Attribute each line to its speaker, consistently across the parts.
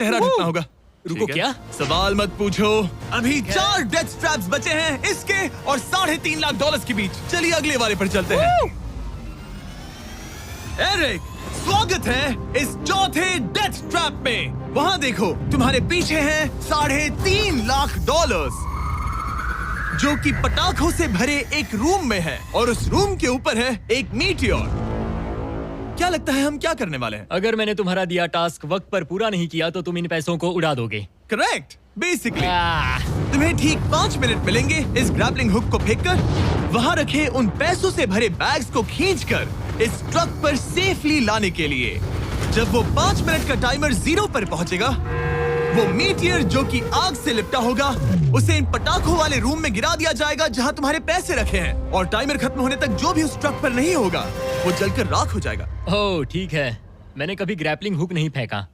Speaker 1: ठहरा जितना होगा।
Speaker 2: रुको, क्या?
Speaker 1: सवाल मत पूछो। अभी 4 डेथ ट्रैप्स बचे हैं इसके और $3.5 लाख के बीच। चलिए अगले वाले पर चलते हैं। एरिक, स्वागत है इस चौथे डेथ ट्रैप में। वहाँ देखो, तुम्हारे पीछे है $3.5 लाख, जो कि पटाखों से भरे एक रूम में है और उस रूम के ऊपर है एक मीटियोर। क्या लगता है हम क्या करने वाले हैं?
Speaker 2: अगर मैंने तुम्हारा दिया टास्क वक्त पर पूरा नहीं किया तो तुम इन पैसों को उड़ा दोगे।
Speaker 1: करेक्ट। बेसिकली तुम्हें ठीक 5 मिनट मिलेंगे इस ग्रैपलिंग हुक को फेंककर वहाँ रखे उन पैसों से भरे बैग्स को खींचकर इस ट्रक पर सेफली लाने के लिए। जब वो 5 मिनट का टाइमर 0 पर पहुंचेगा, वो मीटियर जो कि आग से लिपटा होगा उसे इन पटाखों वाले रूम में गिरा दिया जाएगा जहाँ तुम्हारे पैसे रखे हैं, और टाइमर खत्म होने तक जो भी उस ट्रक पर नहीं होगा वो जलकर राख हो जाएगा।
Speaker 2: ओह ठीक है, मैंने कभी ग्रैपलिंग हुक नहीं फेंका।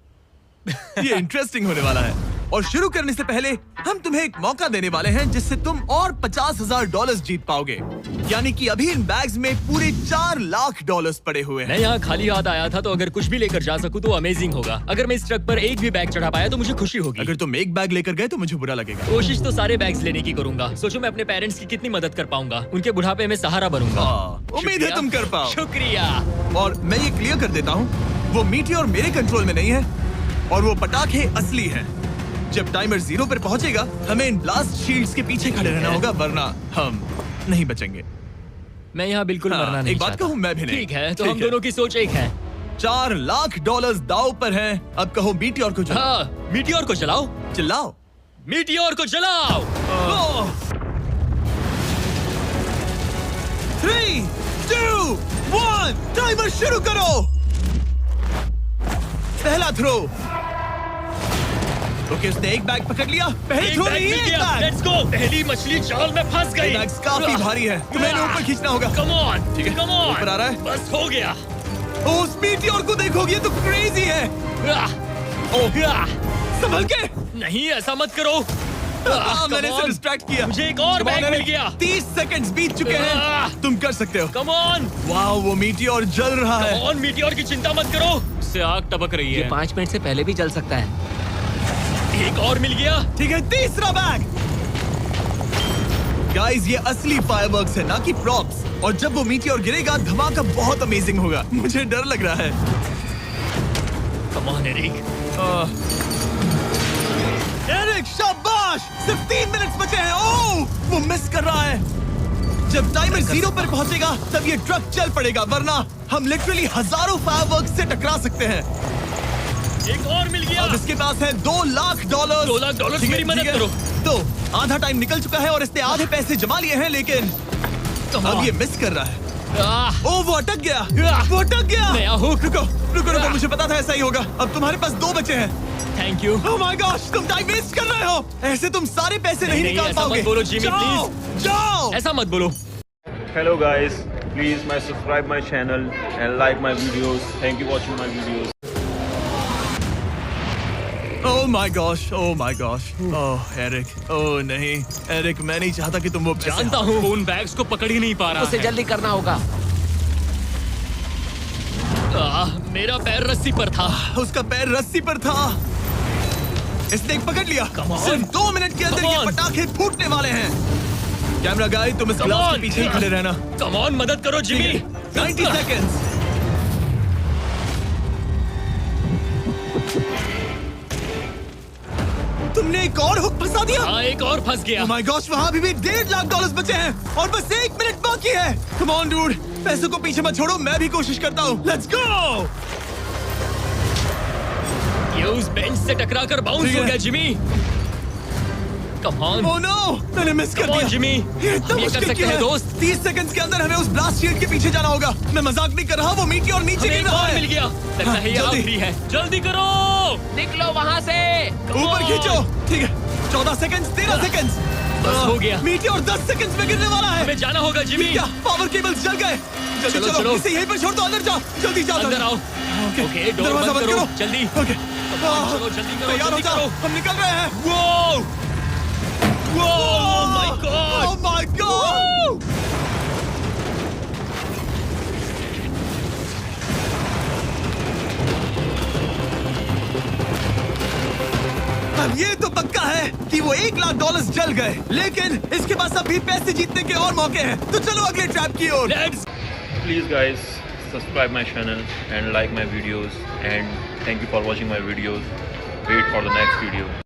Speaker 1: ये इंटरेस्टिंग होने वाला है। और शुरू करने से पहले हम तुम्हें एक मौका देने वाले हैं जिससे तुम और $50,000 जीत पाओगे। यानी कि अभी इन बैग्स में पूरे $4 लाख पड़े हुए हैं।
Speaker 2: मैं यहाँ खाली हाथ आया था, तो अगर कुछ भी लेकर जा सकूं तो अमेजिंग होगा। अगर मैं इस ट्रक पर एक भी बैग चढ़ा पाया तो मुझे खुशी होगी।
Speaker 1: अगर तुम एक बैग लेकर गए तो मुझे बुरा लगेगा।
Speaker 2: कोशिश तो सारे बैग्स लेने की करूंगा। सोचो मैं अपने पेरेंट्स की कितनी मदद कर पाऊंगा। उनके बुढ़ापे में सहारा बनूंगा।
Speaker 1: उम्मीद है तुम कर पाओ।
Speaker 2: शुक्रिया।
Speaker 1: और मैं ये क्लियर कर देता हूँ, वो मीटियोर मेरे कंट्रोल में नहीं है और वो पटाखे असली हैं। जब टाइमर 0 पर पहुंचेगा हमें इन ब्लास्ट शील्ड्स के पीछे खड़े रहना होगा, वरना हम नहीं बचेंगे।
Speaker 2: मैं यहाँ बिल्कुल मरना नहीं
Speaker 1: एक बात कहूँ, मैं भी नहीं।
Speaker 2: ठीक है, तो हम दोनों की सोच एक है।
Speaker 1: $4 लाख दाव पर हैं। अब कहो मीटियोर को जलाओ।
Speaker 2: हाँ, मीटियोर को जलाओ।
Speaker 1: चिल्लाओ,
Speaker 2: मीटियोर को जलाओ।
Speaker 1: 3, 2, 1 टाइमर शुरू करो। पहला थ्रो। ओके, उसने एक बैग पकड़ लिया। पहले थ्रो नहीं, एक बैग।
Speaker 2: Let's go. पहली मछली जाल में फंस गई।
Speaker 1: बैग्स काफी भारी है, तुम्हें ऊपर खींचना होगा।
Speaker 2: कम ऑन,
Speaker 1: ठीक है,
Speaker 2: कम ऑन।
Speaker 1: ऊपर आ रहा है।
Speaker 2: बस हो गया।
Speaker 1: उस मीटियोर को देखोगे, ये तो क्रेजी है। संभल के।
Speaker 2: नहीं, ऐसा मत करो।
Speaker 1: मैंने इसे डिस्ट्रैक्ट किया।
Speaker 2: मुझे एक और बैग मिल गया।
Speaker 1: 30 सेकंड्स बीत चुके हैं। तुम कर सकते हो।
Speaker 2: Come on.
Speaker 1: वाओ, वो मीटियोर जल रहा है।
Speaker 2: कम ऑन, मीटियोर की चिंता मत करो। उससे आग टपक रही है।
Speaker 3: ये 5 मिनट से पहले भी जल सकता है।
Speaker 2: एक और मिल गया।
Speaker 1: ठीक है, तीसरा बैग। गाइस, ये असली फायरवर्क्स है, ना कि प्रॉप्स। और जब वो मीटियोर गिरेगा धमाका बहुत अमेजिंग होगा। मुझे डर लग रहा है।
Speaker 2: Come on Eric.
Speaker 1: एरिक, शाबाश। सिर्फ 3 मिनट बचे हैं। ओह, वो मिस कर रहा है। जब टाइमर 0 पर पहुंचेगा तब ये ट्रक चल पड़ेगा, वरना हम लिटरली हजारों फायरवर्क्स से टकरा सकते हैं।
Speaker 2: एक और मिल गया।
Speaker 1: अब इसके पास है $2 लाख।
Speaker 2: $2 लाख मेरी मदद करो।
Speaker 1: तो आधा टाइम निकल चुका है और इसने आधे पैसे जमा लिए हैं, लेकिन अब ये मिस कर रहा है। ओह, वो अटक गया। वो अटक गया।
Speaker 2: नया हुक।
Speaker 1: रुको, मुझे पता था ऐसा ही होगा। अब तुम्हारे पास 2 बचे हैं।
Speaker 2: Thank you.
Speaker 1: Oh my gosh, तुम टाइम वेस्ट कर रहे हो। ऐसे तुम सारे पैसे नहीं निकाल
Speaker 2: ऐसा
Speaker 1: पाओगे।
Speaker 2: मत बोलो जिमी,
Speaker 1: जाओ,
Speaker 2: प्लीज।
Speaker 1: जाओ।
Speaker 2: ऐसा मत बोलो।
Speaker 4: Hello guys, please subscribe my channel and like my videos. Thank you watching my videos.
Speaker 1: Oh my gosh, oh my gosh. Oh Eric, oh नहीं एरिक, मैं नहीं चाहता कि तुम वो पैसे
Speaker 2: जानता हूँ उन बैग्स को पकड़ ही नहीं पा रहा
Speaker 3: उसे
Speaker 2: है।
Speaker 3: जल्दी करना होगा।
Speaker 2: मेरा पैर रस्सी पर था।
Speaker 1: उसका पैर रस्सी पर था। इसने पकड़ लिया।
Speaker 2: Come on.
Speaker 1: सिर्फ 2 मिनट के अंदर
Speaker 2: Come
Speaker 1: ये
Speaker 2: on.
Speaker 1: पटाखे फूटने वाले हैं। कैमरा गाय, तुम इस
Speaker 2: Come
Speaker 1: ग्लास
Speaker 2: on.
Speaker 1: के पीछे ही खड़े रहना।
Speaker 2: कम ऑन, मदद करो जिमी।
Speaker 1: 90 सेकंड्स। तुमने एक और हुक फंसा दिया।
Speaker 2: हाँ, एक और फंस गया।
Speaker 1: Oh my gosh, वहाँ अभी भी $1.5 लाख बचे हैं और बस 1 मिनट बाकी है। Come on dude, पैसों को पीछे मत छोड़ो, मैं भी कोशिश करता हूँ। Let's go!
Speaker 2: ये उस बेंच से टकरा कर बाउंस हो गया Jimmy. Come on.
Speaker 1: Oh no, मैंने मिस कर
Speaker 2: Come on,
Speaker 1: दिया।
Speaker 2: जिमी।
Speaker 1: ये इतना
Speaker 2: हम ये कर
Speaker 1: मुश्किल
Speaker 2: सकते
Speaker 1: क्यों
Speaker 2: हैं,
Speaker 1: है?
Speaker 2: दोस्त।
Speaker 1: 30 सेकंड्स के अंदर हमें उस ब्लास्ट शील्ड के पीछे जाना होगा। मैं मजाक नहीं कर रहा, वो मीटियोर नीचे
Speaker 2: हमें
Speaker 1: गिर
Speaker 2: एक
Speaker 1: रहा
Speaker 2: और
Speaker 1: है।
Speaker 2: मिल गया। लगता है ये
Speaker 1: जल्दी।
Speaker 2: आखिरी है। जल्दी करो।
Speaker 3: निकलो वहाँ से।
Speaker 1: ऊपर खींचो। ठीक है, 14 सेकंड्स, 13 सेकंड्स।
Speaker 2: बस हो गया।
Speaker 1: मीटियोर 10 सेकंड्स में गिरने वाला है।
Speaker 2: हमें जाना होगा जिमी।
Speaker 1: क्या पावर केबल्स जल गए? जल्दी
Speaker 2: चलो, चलो।
Speaker 1: इसे यहीं पर छोड़ दो, अंदर जाओ। जल्दी जाओ।
Speaker 2: अंदर आओ। ओके, डोर
Speaker 1: दरवाजा
Speaker 2: बंद करो।
Speaker 1: करो।
Speaker 2: जल्दी।
Speaker 1: ओके,
Speaker 2: चलो, जल्दी करो,
Speaker 1: तैयार हो
Speaker 2: जल्दी
Speaker 1: जाओ,
Speaker 2: करो।
Speaker 1: हम निकल रहे हैं।
Speaker 2: वो oh my
Speaker 1: Oh
Speaker 2: God.
Speaker 1: my God! अब ये तो पक्का है कि वो $1,00,000 जल गए, लेकिन इसके पास अभी पैसे जीतने के और मौके हैं। तो चलो अगले ट्रैप की ओर।
Speaker 4: Please guys, subscribe my channel and like my videos, and thank you for watching my videos. Wait for the next video.